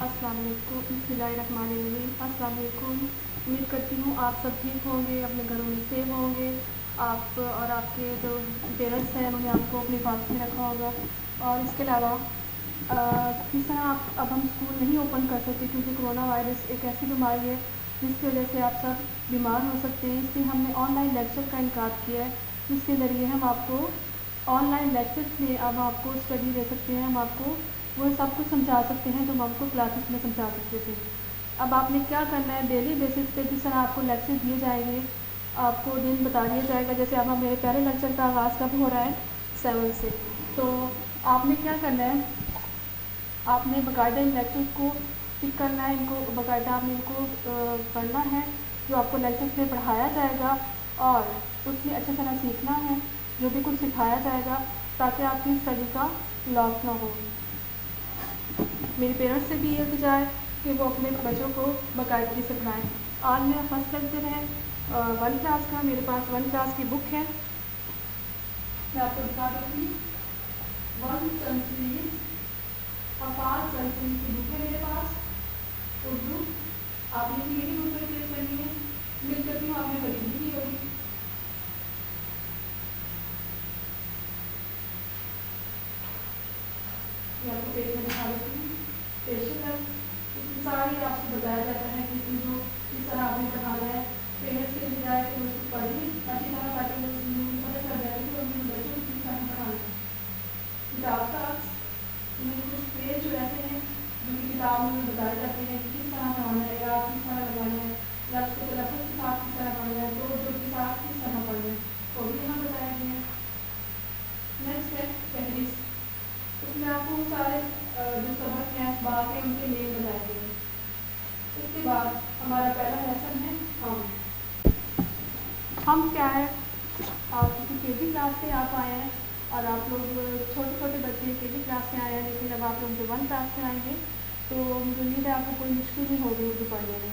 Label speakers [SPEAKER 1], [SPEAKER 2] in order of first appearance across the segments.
[SPEAKER 1] अस्सलाम वालेकुम, बिस्मिल्लाहिर्रहमानिर्रहीम। अस्सलाम वालेकुम। उम्मीद करती हूँ आप सब ठीक होंगे, अपने घरों में सेफ होंगे। आप और आपके जो पेरेंट्स हैं उन्होंने आपको अपनी हिफाजत में रखा होगा। और इसके अलावा जिस तरह आप अब हम स्कूल नहीं ओपन कर सकते क्योंकि कोरोना वायरस एक ऐसी बीमारी है जिसकी वजह से आप सब बीमार हो सकते हैं, इसलिए हमने ऑनलाइन लेक्चर का इनकार किया है, जिसके ज़रिए हम आपको ऑनलाइन लेक्चर्स में अब आपको स्टडी दे सकते हैं। हम आपको वो सब कुछ समझा सकते हैं जो हम आपको क्लासेस में समझा सकते थे। अब आपने क्या करना है, डेली बेसिस पे जिस तरह आपको लेक्चर दिए जाएंगे, आपको दिन बता दिया जाएगा। जैसे अब मेरे पहले लेक्चर का आगाज़ कब हो रहा है, 7 से। तो आपने क्या करना है, आपने बाकायदा इन लेक्चर्स को पिक करना है, इनको बाकायदा आपने इनको पढ़ना है जो आपको लेक्चर्स में पढ़ाया जाएगा, और उसमें अच्छी तरह सीखना है जो भी कुछ सिखाया जाएगा, ताकि आपकी स्टडी का लॉस ना हो। मेरे पेरेंट्स से भी ये इल्तिजा है कि वो अपने बच्चों को बाकायदगी से पढ़ाएँ। आज मेरा फर्स्ट लेक्चर है 1 क्लास का। मेरे पास 1 क्लास की बुक है, मैं आपको दिखा देती हूँ। 1 सेंचुरीज अपार सेंचुरी की बुक है मेरे पास, उर्दू। आपने भी यही बुक परचेज करनी है, उम्मीद करती हूँ आपने खरीदी ही होगी। मैं आपको पेज में दिखा देती हूँ। पेशेंट है, इसमें सारी आपको बताया जाता है कि जो किस तरह आपने पढ़ाना है। पेरेंट्स से इंतजार है कि उसको पढ़ें अच्छी तरह, ताकि वो पता चल जाए कि अपने बच्चों को किस तरह पढ़ाना है। किताब का इनमें कुछ पेज जो ऐसे हैं जो कि किताब में बताए जाते हैं कि किस तरह पढ़ाना है, या किस तरह लगाना है, या उसको तलफ़्फ़ुज़ के साथ किस तरह पढ़ना है, तो जो के साथ किस तरह पढ़ना है, वो भी यहाँ बताया गया है। नेक्स्ट है फहरिस्त, उसमें आपको सारे जो सबक हैं, असबाब हैं, उनके नेम बताए गए हैं। इसके बाद हमारा पहला लेसन है हम क्या है। आप किसी केजी क्लास से आप आए हैं, और आप लोग छोटे छोटे बच्चे केजी क्लास से आए हैं, लेकिन जब आप लोग जो 1 क्लास से आएंगे तो मुझे उम्मीद है आपको कोई मुश्किल नहीं होगी उर्दू पढ़ने में।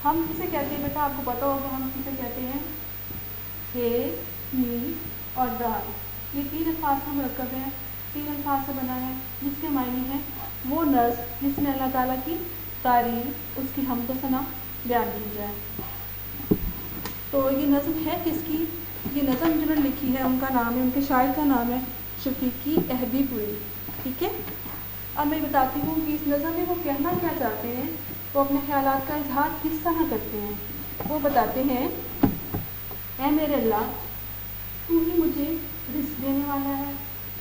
[SPEAKER 1] हम किसे कहते हैं बेटा, आपको पता होगा हम किसे कहते हैं, हे, मी और दाल। ये 3 अल्फाज का मुरक्कब है, 3 अल्फाज से बना है, जिसके मायने हैं वो नज़्म जिसमें अल्लाह ताला की तारीफ़, उसकी हम्द व सना बयान की जाए। तो ये नज़्म है किसकी, ये नज़्म जिन्होंने लिखी है उनका नाम है, उनके शायर का नाम है शफीकी अहदीपुरी। ठीक है, अब मैं बताती हूँ कि इस नज़्म में वो कहना क्या चाहते हैं, वो अपने ख़यालात का इजहार किस तरह करते हैं। वो बताते हैं, ऐ मेरे अल्लाह, तू ही मुझे रिज़्क़ देने वाला है,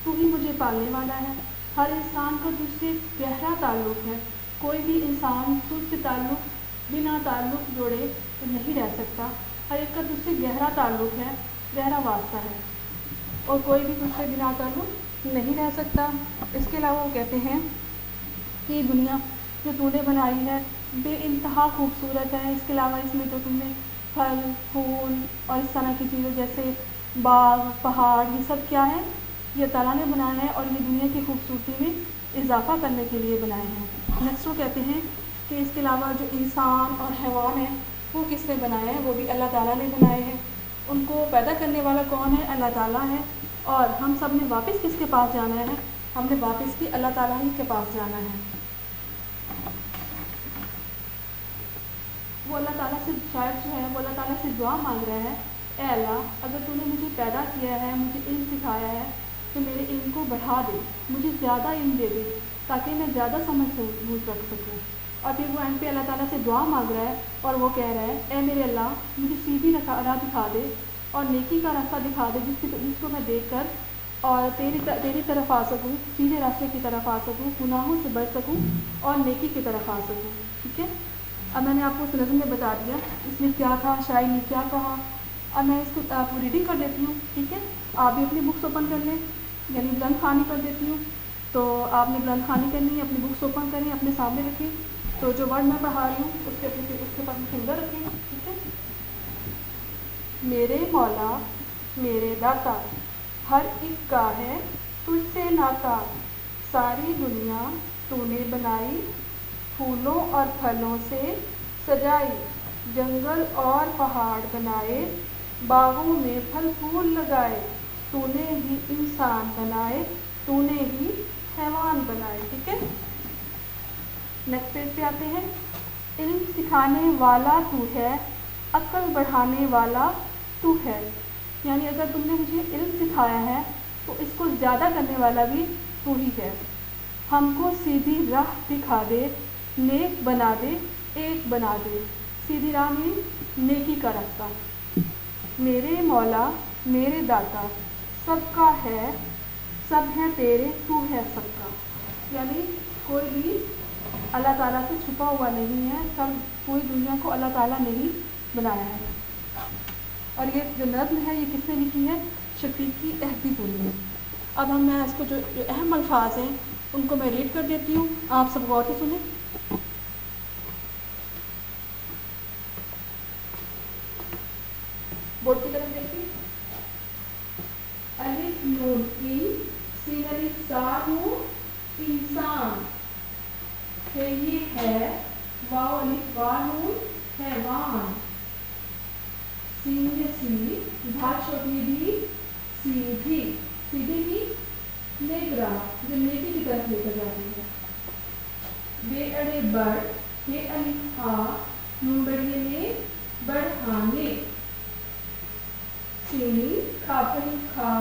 [SPEAKER 1] तू ही मुझे पालने वाला है। हर इंसान का तुझसे गहरा ताल्लुक़ है, कोई भी इंसान तुझसे ताल्लुक़ बिना ताल्लुक़ जोड़े तो नहीं रह सकता। हर एक का तुझसे गहरा ताल्लुक़ है, गहरा वास्ता है, और कोई भी तुझसे बिना ताल्लुक़ नहीं रह सकता। इसके अलावा वो कहते हैं कि दुनिया जो तूने बनाई है बेइंतहा खूबसूरत है। इसके अलावा इसमें जो तुमने फल फूल और इस तरह की चीज़ें जैसे बाग पहाड़, ये सब क्या है, ये ताला ने बनाया है, और ये दुनिया की खूबसूरती में इजाफ़ा करने के लिए बनाए हैं। नेक्स्ट वो कहते हैं कि इसके अलावा जो इंसान और हैवान है वो किसने बनाए हैं, वो भी अल्लाह ताला ने बनाए हैं। उनको पैदा करने वाला कौन है, अल्लाह ताला है। और हम सब ने वापस किसके पास जाना है, हमने वापस भी अल्लाह ताला ही के पास जाना है। वो अल्लाह ताला से शायद जो है वो अल्लाह ताला से दुआ मांग रहा है, ए अल्लाह, अगर तूने मुझे पैदा किया है, मुझे इल्म सिखाया है, तो मेरे इल्म को बढ़ा दे, मुझे ज़्यादा इल्म दे दे, ताकि मैं ज़्यादा समझ बूझ रख सकूँ। और फिर वो एंड पे अल्लाह ताला से दुआ मांग रहा है, और वो कह रहा है, ए मेरे अल्लाह, मुझे सीधी राह दिखा दे, और नेकी का रास्ता दिखा दे, जिसको मैं देख कर और तेरी तरफ आ सकूँ, सीधे रास्ते की तरफ आ सकूँ, गुनाहों से बच सकूँ और नेकी की तरफ आ सकूँ। ठीक है, अब मैंने आपको उस नज़्म में बता दिया इसमें क्या था, शायर ने क्या कहा। अब मैं इसको आपको रीडिंग कर देती हूँ। ठीक है, आप भी अपनी बुक्स ओपन कर लें, यानी बुलंद खानी कर देती हूँ। तो आपने बुलंद खानी करनी है, अपनी बुक्स ओपन करें, अपने सामने रखें, तो जो वर्ड मैं पढ़ा रही हूँ उसके पास फिंगर रखें। ठीक है, मेरे मौला मेरे दाता, हर एक का है तुझसे नाता, सारी दुनिया तूने बनाई, फूलों और फलों से सजाई, जंगल और पहाड़ बनाए, बागों में फल फूल लगाए, तूने ही इंसान बनाए, तूने ही हैवान बनाए। ठीक है, नेक्स्ट पेज पे आते हैं। इल्म सिखाने वाला तू है, अक्ल बढ़ाने वाला तू है। यानी अगर तुमने मुझे इल्म सिखाया है तो इसको ज़्यादा करने वाला भी तू ही है। हमको सीधी राह दिखा दे, नेक बना दे, एक बना दे। सीधी राह में नेकी का रास्ता। मेरे मौला मेरे दाता, सबका है सब है तेरे, तू है सबका। यानी कोई भी अल्लाह ताला से छुपा हुआ नहीं है, सब पूरी दुनिया को अल्लाह ताला ने ही बनाया है। और ये जो नज़्म है ये किसने लिखी है? शफीकी अहदीपुरी ने। अब मैं इसको जो अहम अल्फाज हैं उनको मैं रीड कर देती हूँ, आप सब गौर से सुने। बोर्ड की तरफ देखिए। अलिफ नून इन, सीन अलिफ सा नून इंसान, फिर ये है वाव अलिफ वा नून हैवान, सीन सी भा छोटी भी सीधी, सीधी भी नेकरा जो नेकी की तरफ लेकर जाती है। बे अड़े बड़, हे अलिफ हा नून बड़िए ने बढ़ाने, सीनी खापनी खा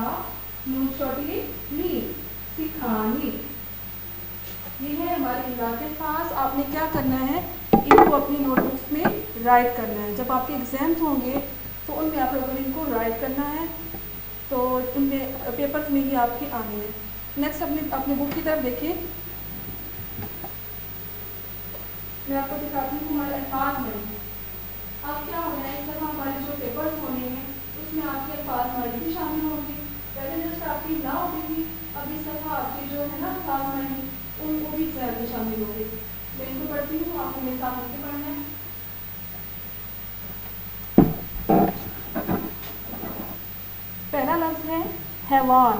[SPEAKER 1] नून छोटी नी सिखानी। ये है हमारे इलाके पास। आपने क्या करना है, इनको अपनी नोटबुक्स में राइट करना है। जब आपके एग्जाम्स होंगे तो उनमें आप लोगों ने इनको राइट करना है, तो उनमें पेपर्स में ही आपके आने हैं। नेक्स्ट अपने बुक की तरफ देखिए। मैं आपको दिखाती हूँ हमारे अल्फाज में अब क्या होना है। इस तरह हमारे जो पेपर्स होने हैं उसमें आपके अल्फाज मारी भी शामिल होंगे। पहले जस्ट आपकी ना होती थी, अब इस तरह आपके जो है ना अल्फाज मारी उनको भी एग्जाम में शामिल होंगे। मैं इनको पढ़ती हूँ, आपको मेरे साथ मिलकर पढ़ना है। पहला लफ्ज़ है हैवान।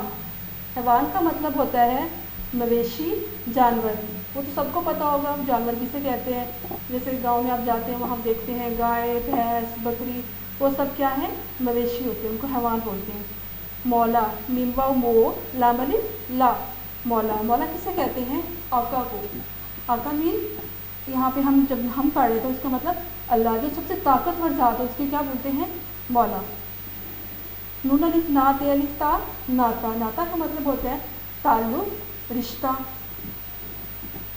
[SPEAKER 1] हैवान का मतलब होता है मवेशी, जानवर। वो तो सबको पता होगा जानवर किसे कहते हैं। जैसे गांव में आप जाते हैं वहाँ देखते हैं गाय भैंस बकरी, वो सब क्या है? मवेशी होते हैं, उनको हैवान बोलते हैं। मौला मीमवा मो लामली ला, मौला। मौला किसे कहते हैं? आका को। आका मीन यहाँ पे हम जब हम पढ़े तो उसका मतलब अल्लाह, जो सबसे ताकतवर ज़ात है उसके क्या बोलते हैं? मौला। नून अलिफ ना ते अलिफ ता नाता, नाता का मतलब होता है ताल्लुक, रिश्ता।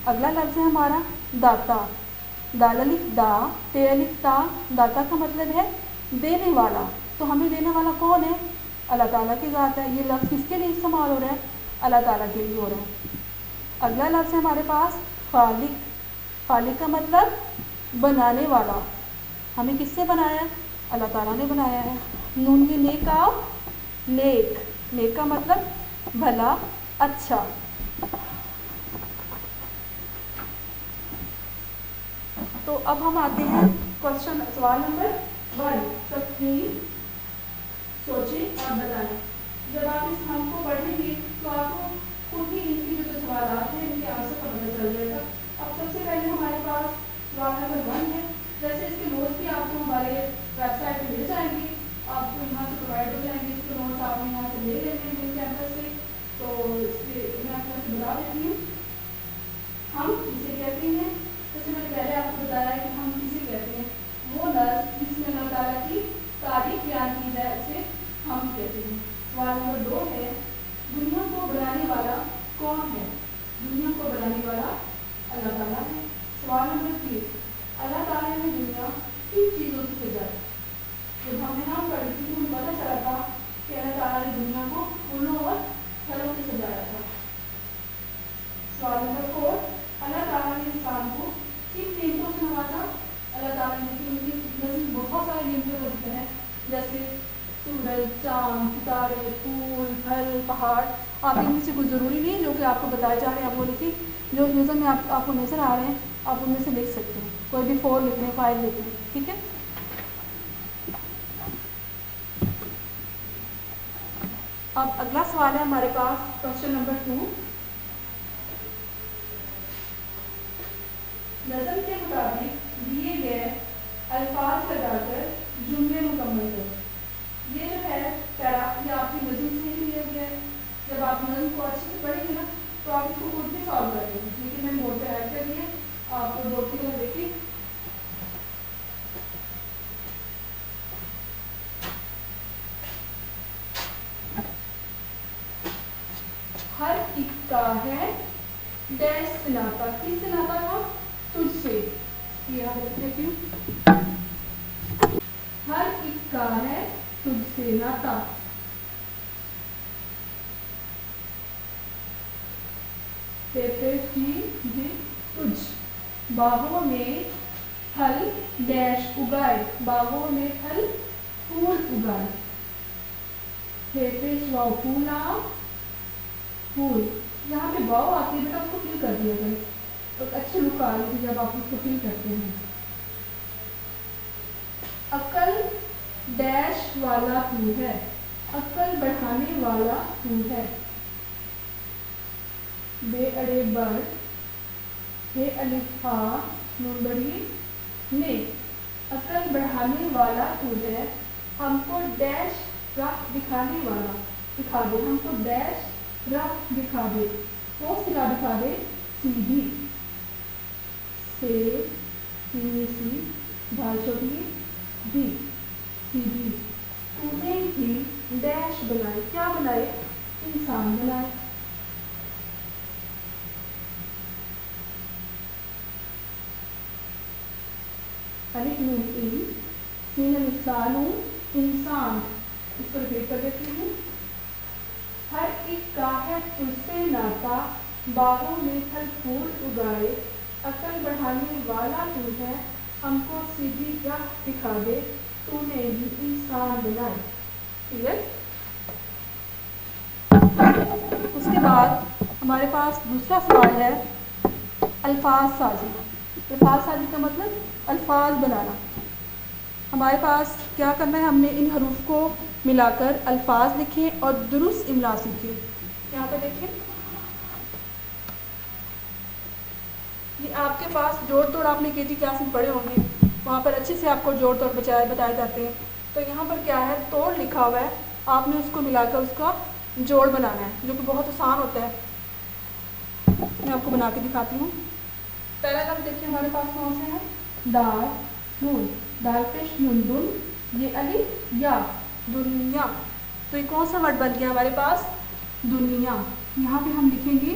[SPEAKER 1] अगला लफ्ज़ है हमारा दाता। दाल अलिफ दा ते अलिफ ता, दाता का मतलब है देने वाला। तो हमें देने वाला कौन है? अल्लाह ताला की ज़ात है। ये लफ्ज़ किसके लिए इस्तेमाल हो रहा है? अल्लाह ताला के लिए हो रहा है। अगला लफ्ज़ है हमारे पास खालिक। खालिक का मतलब बनाने वाला। हमें किससे बनाया है? अल्लाह ताला ने बनाया है। नून की नेका, नेक। नेक का मतलब भला, अच्छा। तो अब हम आते हैं क्वेश्चन सवाल नंबर 1। तफहीम, सोचें और बताएं। जब आप इस हम को पढ़ेंगे तो आपको खुद ही इनकी जो सवाल आते हैं इनके आंसर का पता चल जाएगा। अब सबसे पहले हमारे पास सवाल नंबर 1 है। जैसे इसके नोट्स भी आपको हमारे वेबसाइट पे मिल जाएंगे, आपको यहाँ से प्रोवाइड हो जाएंगे। इसके नोट्स आपने यहाँ से ले लेने हैं कैंपस से। तो इसके मैं आपको बता देती हूँ हम किसे कहते हैं। जैसे मैंने पहले आपको बताया कि हम किसे कहते हैं, वो लफ्ज़ जिसमें अल्लाह ताला की तारीफ बयान की जाए उसे हम कहते हैं। सवाल नंबर 2 है, दुनिया को बनाने वाला कौन है? दुनिया को बनाने वाला अल्लाह ताला है। सवाल नंबर 3, अल्लाह ताला ने दुनिया किन चीज़ों से सजाई? जब हमने नाम पढ़ी थी तो हमें पता चला था कि अल्लाह ताला ने दुनिया को फूलों और फलों से सजाया था। सवाल नंबर 4, अल्लाह ताला ने इंसान को किन नेमतों से नवाजा? अल्लाह ताला ने उनकी नज़ीर बहुत सारे नेमतों का जिक्र है, जैसे सूरज, चाँद, सितारे, फूल, फल, पहाड़। आप इनमें से कुछ ज़रूरी नहीं जो कि आपको बताए जा रहे हैं, आप वो लिखिए। जो नज़र में आपको नज़र आ रहे हैं आप उनमें से लिख सकते हैं। कोई भी 4 लिख लें, 5 लिख लें, ठीक है। अब अगला सवाल है हमारे पास क्वेश्चन नंबर 2। नज़म के मुताबिक दिए गए अल्फाज लगाकर जुमले मुकम्मल करें। ये जो है पैरा, ये आपकी नज़म से ही लिया गया है। जब आप नज़म को अच्छे से पढ़ेंगे ना तो आप इसको खुद भी सॉल्व करेंगे, लेकिन मैंने बोर्ड पे ऐड कर दिया, आप کا ہے ڈیش سے ناتا. کس سے ناتا تھا؟ تجھ سے. یہاں لکھ دیتی ہوں. ہر ایک کا ہے تجھ سے ناتا. تجھ. باغوں میں پھل ڈیش اگائے. باغوں میں پھل پھول اگائے. واؤ پھولا پھول. یہاں پہ واؤ آتی ہے بیٹا اس کو فل کر دیا جائے تو اچھی لک آ رہی ہے جب آپ اس کو فل کرتے ہیں. عقل ڈیش والا تو ہے. عقل بڑھانے والا تو ہے. بے اڑے بر ہے الف ہا نون بڑی نے. عقل بڑھانے والا تو ہے. ہم کو ڈیش راہ دکھانے والا. دکھا دے. ہم کو ڈیش راہ دکھا دے. کون سی راہ دکھا دے؟ سیدھی. سے سی ڈھال چھوٹی دی سیدھی. تو نے ہی ڈیش بنائے. کیا بنائے؟ انسان بنائے. الف نون ان سین الف انسان. اس کو ریپیٹ کر دیتی ہوں. ہر ایک کا ہے تجھ سے ناتا. باغوں میں پھل پھول اگائے. عقل بڑھانے والا تو ہے. ہم کو سیدھی راہ دکھا دے. تو نے ہی انسان بنائے. کلیئر؟ اس کے بعد ہمارے پاس دوسرا سوال ہے الفاظ سازی. الفاظ سازی کا مطلب الفاظ بنانا. ہمارے پاس کیا کرنا ہے؟ ہم نے ان حروف کو ملا کر الفاظ لکھیں اور درست املا سیکھیں. یہاں پہ دیکھیں یہ آپ کے پاس جوڑ توڑ آپ نے کے جی کلاس میں پڑھے ہوں گے. وہاں پر اچھے سے آپ کو جوڑ توڑ بتائے جاتے ہیں. تو یہاں پر کیا ہے؟ توڑ لکھا ہوا ہے. آپ نے اس کو ملا کر اس کا جوڑ بنانا ہے جو کہ بہت آسان ہوتا ہے. میں آپ کو بنا کے دکھاتی ہوں. پہلا لفظ دیکھیے ہمارے پاس کون سے ہے؟ دال نون. دال پیش نون دن. یہ الف یا دنیا. تو یہ کون سا ورڈ بن گیا ہمارے پاس؟ دنیا. یہاں پہ ہم لکھیں گے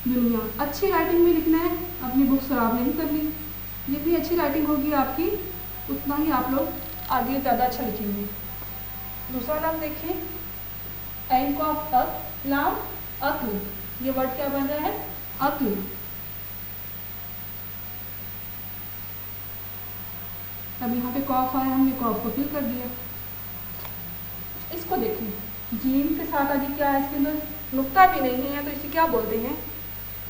[SPEAKER 1] دنیا. اچھی رائٹنگ میں لکھنا ہے. اپنی بکس خراب نہیں کرنی. جتنی اچھی رائٹنگ ہوگی آپ کی اتنا ہی آپ لوگ آگے زیادہ اچھا لکھیں گے. دوسرا لفظ دیکھیں عین قاف اک لام عقل. یہ ورڈ کیا بن رہا ہے؟ عقل. اب یہاں پہ قاف آیا. ہم نے قاف کو فل کر دیا. اس کو دیکھیں جیم کے ساتھ آگے کیا ہے؟ اس کے اندر نقطہ بھی نہیں ہے تو اسے کیا بولتے ہیں؟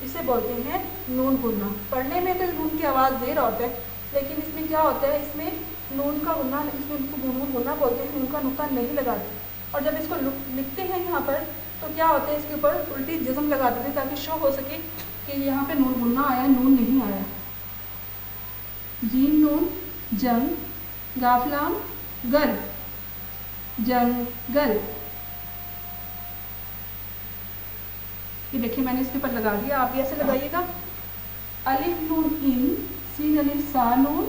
[SPEAKER 1] اسے بولتے ہیں نون غنہ. پڑھنے میں تو نون کی آواز دے رہا ہوتا ہے لیکن اس میں کیا ہوتا ہے؟ اس میں نون کا غنہ, اس میں نون غنہ بولتے ہیں. نون کا نقطہ نہیں لگاتے. اور جب اس کو لکھتے ہیں یہاں پر تو کیا ہوتا ہے؟ اس کے اوپر الٹی جزم لگا دیتے ہیں تاکہ شو ہو سکے کہ یہاں پہ نون غنہ آیا, نون نہیں آیا. جیم نون جنگ گافلام گل جنگل. یہ دیکھیے میں نے اس کے اوپر لگا دیا. آپ بھی ایسے لگائیے گا. الف نون ان سین الف سا نون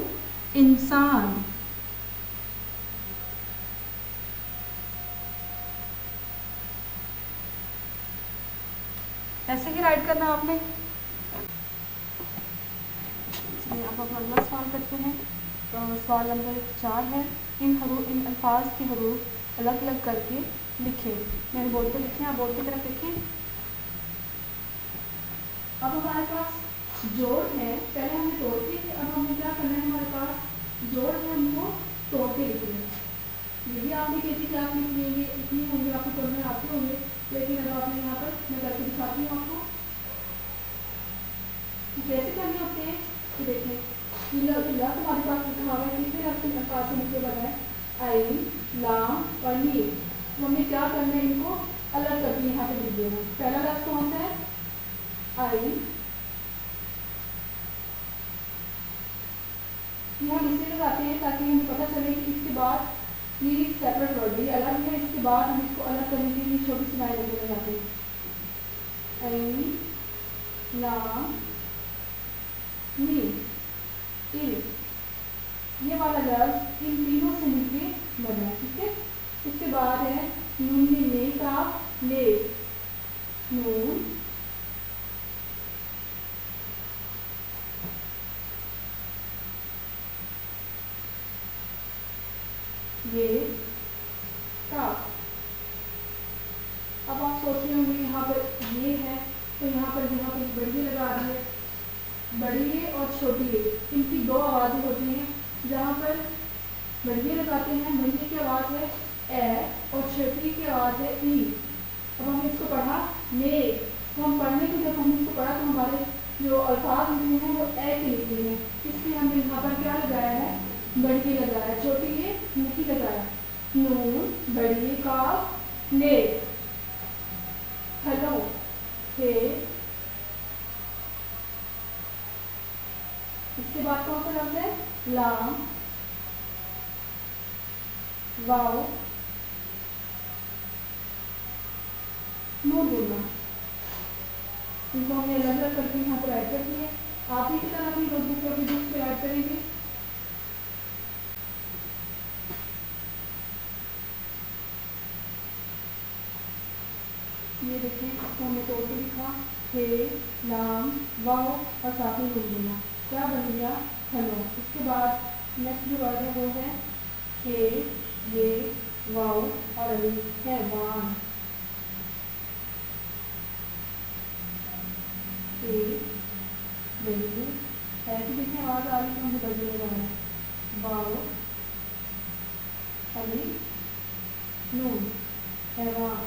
[SPEAKER 1] انسان. ایسے ہی رائٹ کرنا آپ نے. اب ہم اگلا سوال کرتے ہیں. تو سوال نمبر 4 ہے ان الفاظ کے حروف الگ الگ کر کے لکھیں. میں نے بورڈ پہ لکھیں, آپ بورڈ کی طرف دیکھیں. اب ہمارے پاس جوڑ ہے. پہلے ہم نے توڑ کے, اب ہمیں کیا کرنا ہے؟ ہمارے پاس جوڑ ہے, ہم کو توڑ کے لکھنا ہے. یہ بھی آپ نے کسی کلاس میں لکھیں گے, اتنی ہوں گے آپ کو توڑنے آتے ہوں گے. لیکن اب آپ نے یہاں پر میں کر کے دکھاتی ہوں آپ کو کیسے کرنے ہوتے ہیں. کہ دیکھیں تمہارے پاس لکھا ہوا ہے. پھر آپ کے پاس سے مجھے بنا ہے عین لام اور میم. تو ہمیں کیا کرنا ہے؟ ان کو الگ کر کے یہاں پہ لکھ دینا. پہلا لفظ کون سا ہے؟ عین. یہ ہم اس لیے لگاتے ہیں تاکہ ہمیں پتہ چلے کہ اس کے بعد یہ سیپریٹ ورڈ ہے, الگ ہے. اس کے بعد ہم اس کو الگ کرنے کے لیے چھوٹی سی لائن لگاتے ہیں. عین لام میم. یہ والا لفظ ان تینوں سے مل کے بنا. ٹھیک ہے. اس کے بعد ہے نون میں لے کا لے نون ये काफ। अब आप सोच रहे होंगे यहाँ पर ये है तो यहाँ पर बड़ी ये लगा दी है, बड़ी ये और छोटी ये, इनकी दो आवाज़ें होती हैं। जहाँ पर बड़ी ये लगाते हैं, बड़ी की आवाज़ है ए और छोटी की आवाज़ है ई। अब हमने इसको पढ़ा ने, तो हम पढ़ने के जब हमने इसको पढ़ा तो हमारे जो अल्फाज निकले हैं वो ए के निकले हैं, इसलिए हमने यहाँ पर क्या लगाया है, बड़ी ये लगाया, छोटी ये मुखी लगाया, नून बड़ी काफ ने। हेलो हे, इसके बाद कौन सा लफ्ज़ है, लाम वाओ नून बोलना। इनको हमने अलग अलग करके यहाँ पर ऐड कर दिए। आप ही की तरह अपनी नोटबुक पर भी बुक्स पे ऐड करेंगे। ये देखिए, इसको हमने तोड़ के लिखा, हे लाम वाओ और साथ में नून बोलना, क्या बन गया, हेलो। उसके बाद नेक्स्ट जो वर्ड है वो है हे ये वाओ और अली है वान। ऐसे देखिए आवाज़ आ रही है, मुझे बदले लगाना है, वाओ अली नून हैवान।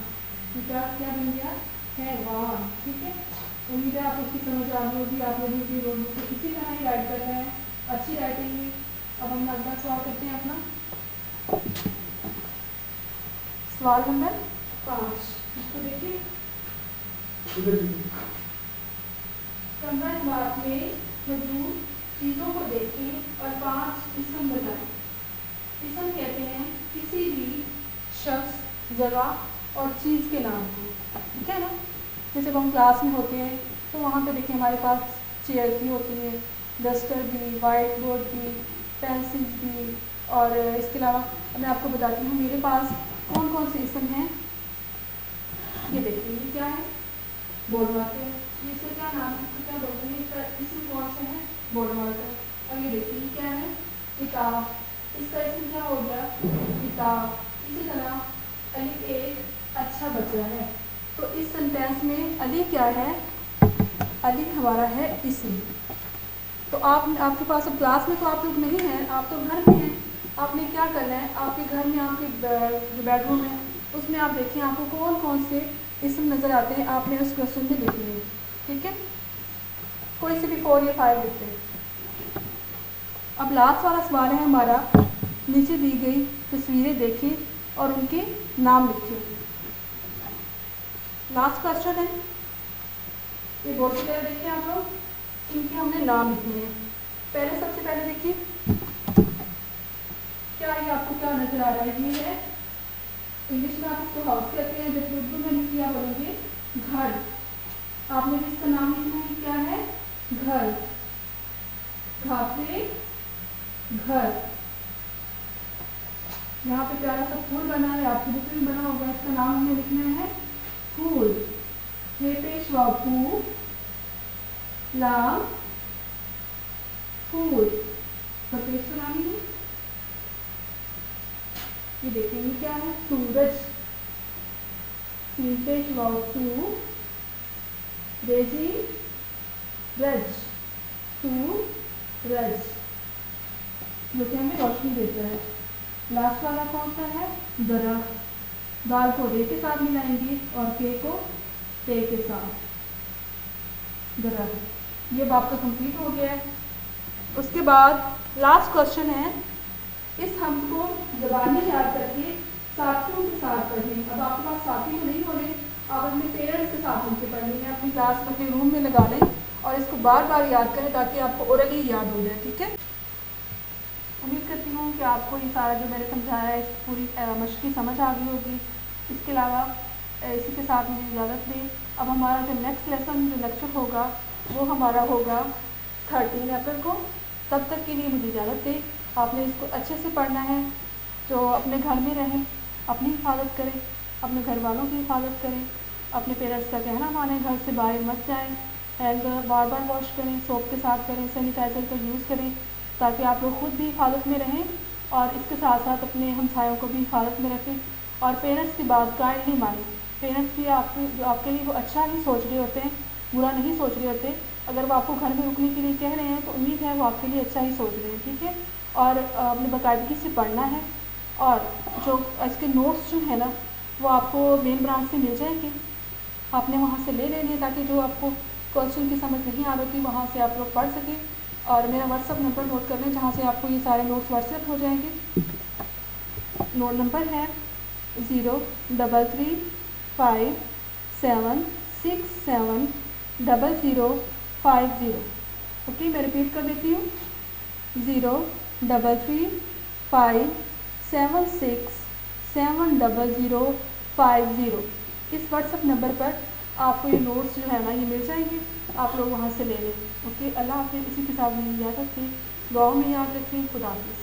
[SPEAKER 1] क्या क्या बन गया, हैवान। ठीक है, उम्मीद है आप उसकी समझ आ गई होगी। आप लोगों की नोटबुक को किसी तरह ही राइट कर रहे हैं, अच्छी राइटिंग में। अब हम अगला सवाल करते हैं अपना, सवाल नंबर 5। इसको देखिए, संबंध बात में मौजूद चीज़ों को देखें और 5 इसम बताएं। इसम कहते हैं किसी भी शख्स, जगह और चीज़ के नाम को, ठीक है ना। जैसे हम क्लास में होते हैं तो वहाँ पे देखिए हमारे पास चेयर भी होती है, डस्टर भी, वाइट बोर्ड भी, पेंसिल्स भी, और इसके अलावा मैं आपको बताती हूँ मेरे पास कौन कौन से इसम हैं। ये देखिए, ये क्या है, बोर्ड मार्कर। ये इसका क्या नाम है, इसको क्या बोलते हैं, इसका इसम कौन सा है, बोर्ड मार्कर। और ये देखिए ये क्या है, किताब। इसका इसम क्या हो गया, किताब। इसी तरह अली एक अच्छा बच्चा है, तो इस सेंटेंस में अली क्या है, अली हमारा है इसम। तो आपके पास अब क्लास में तो आप लोग नहीं हैं, आप तो घर में हैं। आपने क्या करना है, आपके घर में आपके जो बेडरूम है उसमें आप देखिए आपको कौन कौन से इसम नज़र आते हैं, आपने उस क्वेश्चन में लिखने हैं। ठीक है, कोई से भी 4 या 5 लिखते हैं। अब लास्ट वाला सवाल है हमारा, नीचे दी गई तस्वीरें देखें और उनके नाम लिखें। लास्ट क्वेश्चन है, ये बोर्ड की तरह देखिए आप लोग, इनके हमने नाम लिखने हैं। पहले सबसे पहले देखिए क्या ये आपको क्या नजर आ रहा है, ये है इंग्लिश में आप इसको हाउस कहते हैं, जब उर्दू में लिखिए आप बोलेंगे घर। आपने भी इसका नाम लिखना है, क्या है, घर। घासे घर। यहाँ पे प्यारा सा फूल बना है, आपकी बुक में बना होगा, इसका नाम हमें लिखना है फूल। हे पेशवा फू लाम फूल, पेश का नाम है। ये देखेंगे क्या है, सूरज। पेश वाऊ रेजी रज, सूरज, जो कि हमें रोशनी देता है। लास्ट वाला कौन सा है, दरख्त। दाल को रे के साथ मिलाएंगे और के को ते के साथ, दरख्त। ये आपका कंप्लीट हो गया है। उसके बाद लास्ट क्वेश्चन है, इस हम को ज़बानी याद करके साथियों के साथ पढ़ें। अब आपके पास साथी तो नहीं होने, आप अपने पेरेंट्स के साथ उनके पढ़ लें, अपनी क्लास में अपने रूम में लगा लें और इसको बार बार याद करें ताकि आपको ओरली याद हो जाए। ठीक है, उम्मीद करती हूँ कि आपको ये सारा जो मैंने समझाया है इसकी पूरी मश्क़ी समझ आ गई होगी। इसके अलावा इसी के साथ मुझे इजाज़त दें। अब हमारा जो नेक्स्ट लेसन जो लेक्चर होगा वो हमारा होगा 13 अप्रैल को। तब तक के लिए मुझे इजाज़त दें। आपने इसको अच्छे से पढ़ना है, तो अपने घर में रहें, अपनी हिफाजत करें, अपने घर वालों की हिफाजत करें, अपने पेरेंट्स का कहना मानें, घर से बाहर मत जाएं, हैंड बार बार वॉश करें, सोप के साथ करें, सैनिटाइज़र का यूज़ करें ताकि आप लोग खुद भी हिफाजत में रहें اور اس کے ساتھ ساتھ اپنے ہمسایوں کو بھی حفاظت میں رکھیں اور پیرنٹس کی بات کائنڈلی مانیں. پیرنٹس بھی آپ کے لیے وہ اچھا ہی سوچ رہے ہوتے ہیں, برا نہیں سوچ رہے ہوتے. اگر وہ آپ کو گھر میں رکنے کے لیے کہہ رہے ہیں تو امید ہے وہ آپ کے لیے اچھا ہی سوچ رہے ہیں, ٹھیک ہے. اور آپ نے باقاعدگی سے پڑھنا ہے. اور جو اس کے نوٹس جو ہیں نا وہ آپ کو مین برانچ سے مل جائیں گے, آپ نے وہاں سے لے لیں گے تاکہ جو آپ کو کوشچن کی سمجھ نہیں آ رہی تھی وہاں سے آپ لوگ پڑھ سکیں. اور میرا واٹس ایپ نمبر نوٹ کر لیں جہاں سے آپ کو یہ سارے نوٹس واٹس ایپ ہو جائیں گے. نوٹ نمبر ہے 03357670050. اوکے, میں رپیٹ کر دیتی ہوں 03357670050. اس واٹس ایپ نمبر پر آپ کو یہ نوٹس جو ہے نا یہ مل جائیں گے, آپ لوگ وہاں سے لے لیں. اوکے, اللہ حافظ. اسی کے ساتھ میں یاد رکھیں, دعاؤں میں یاد رکھیں. خدا حافظ.